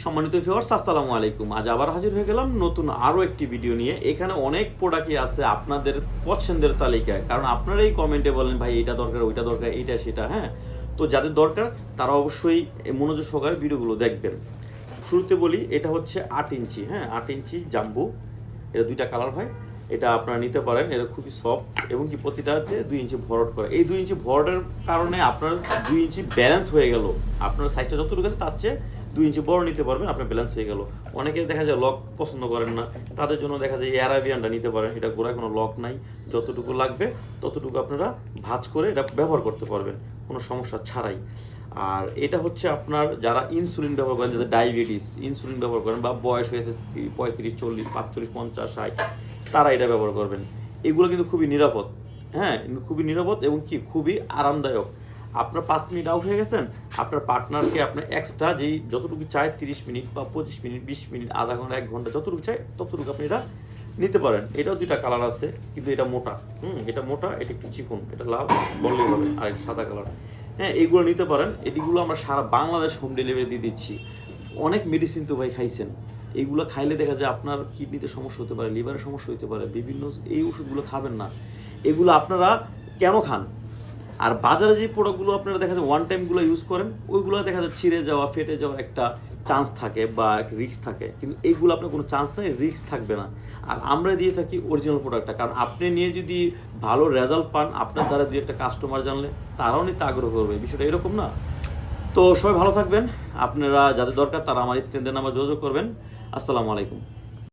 সম্মানিত ভিউয়ার্স, আসসালামু আলাইকুম। আজ আবার হাজির হয়ে গেলাম নতুন আরও একটি ভিডিও নিয়ে। এখানে অনেক প্রোডাক্টই আছে আপনাদের পছন্দের তালিকায়, কারণ আপনারাই কমেন্টে বলেন ভাই এটা দরকার, ওইটা দরকার, এইটা সেটা। হ্যাঁ, তো যাদের দরকার তারা অবশ্যই মনোযোগ সহকারে ভিডিওগুলো দেখবেন। শুরুতে বলি, এটা হচ্ছে 8 ইঞ্চি। হ্যাঁ, 8 ইঞ্চি জাম্বু। এটা দুইটা কালার হয়। এটা আপনারা নিতে পারেন। এটা খুবই সফট এবং কি প্রতিটাতে 2 ইঞ্চি ভরট করে। এই 2 ইঞ্চি ভরটের কারণে আপনার 2 ইঞ্চি ব্যালেন্স হয়ে গেল। আপনার সাইজটা যতটুকু আছে তার চেয়ে 2 ইঞ্চি বড় নিতে পারবেন, আপনার ব্যালেন্স হয়ে গেল। অনেকে দেখা যায় লক পছন্দ করেন না, তাদের জন্য দেখা যায় অ্যারাবিয়ানটা নিতে পারেন। এটা গোড়ায় কোনো লক নাই, যতটুকু লাগবে ততটুকু আপনারা ভাঁজ করে এটা ব্যবহার করতে পারবেন কোনো সমস্যা ছাড়াই। আর এটা হচ্ছে আপনার যারা ইনসুলিন ব্যবহার করেন, যাদের ডায়াবেটিস, ইনসুলিন ব্যবহার করেন বা বয়স হয়েছে 35, 40, 45, 50, 60, তারা এটা ব্যবহার করবেন। এগুলো কিন্তু খুবই নিরাপদ। হ্যাঁ, খুবই নিরাপদ এবং কি খুবই আরামদায়ক। আপনার 5 মিনিট আউট হয়ে গেছেন, আপনার পার্টনারকে আপনার এক্সট্রা যেই যতটুকু চাই 30 মিনিট বা 25 মিনিট, 20 মিনিট, আধা ঘন্টা, 1 ঘন্টা, যতটুকু চাই ততটুকু আপনি এটা নিতে পারেন। এটাও 2টা কালার আছে, কিন্তু এটা মোটা। এটা মোটা, এটা একটু চিকন। এটা লাল বললেই হবে, আর এটা সাদা কালার। হ্যাঁ, এইগুলো নিতে পারেন। এটিগুলো আমরা সারা বাংলাদেশ হোম ডেলিভারি দিয়ে দিচ্ছি। অনেক মেডিসিন তো ভাই খাইছেন, এইগুলো খাইলে দেখা যায় আপনার কিডনিতে সমস্যা হতে পারে, লিভারের সমস্যা হতে পারে, বিভিন্ন। এই ওষুধগুলো খাবেন না। এগুলো আপনারা কেন খান? আর বাজারে যে প্রোডাক্টগুলো আপনারা দেখা যায় ওয়ান টাইমগুলো ইউজ করেন, ওইগুলো দেখা যায় ছিঁড়ে যাওয়া, ফেটে যাওয়ার একটা চান্স থাকে বা রিস্ক থাকে, কিন্তু এইগুলো আপনার কোনো চান্স নেই, রিস্ক থাকবে না। আর আমরা দিয়ে থাকি অরিজিনাল প্রোডাক্টটা, কারণ আপনি নিয়ে যদি ভালো রেজাল্ট পান, আপনার দ্বারা দুই একটা কাস্টমার জানলে তারাও নিতে আগ্রহ করবে। বিষয়টা এরকম না? তো সবাই ভালো থাকবেন। আপনারা যাদের দরকার তারা আমার স্ক্রিন দিয়ে নাম্বার যোগাযোগ করবেন। আসসালামু আলাইকুম।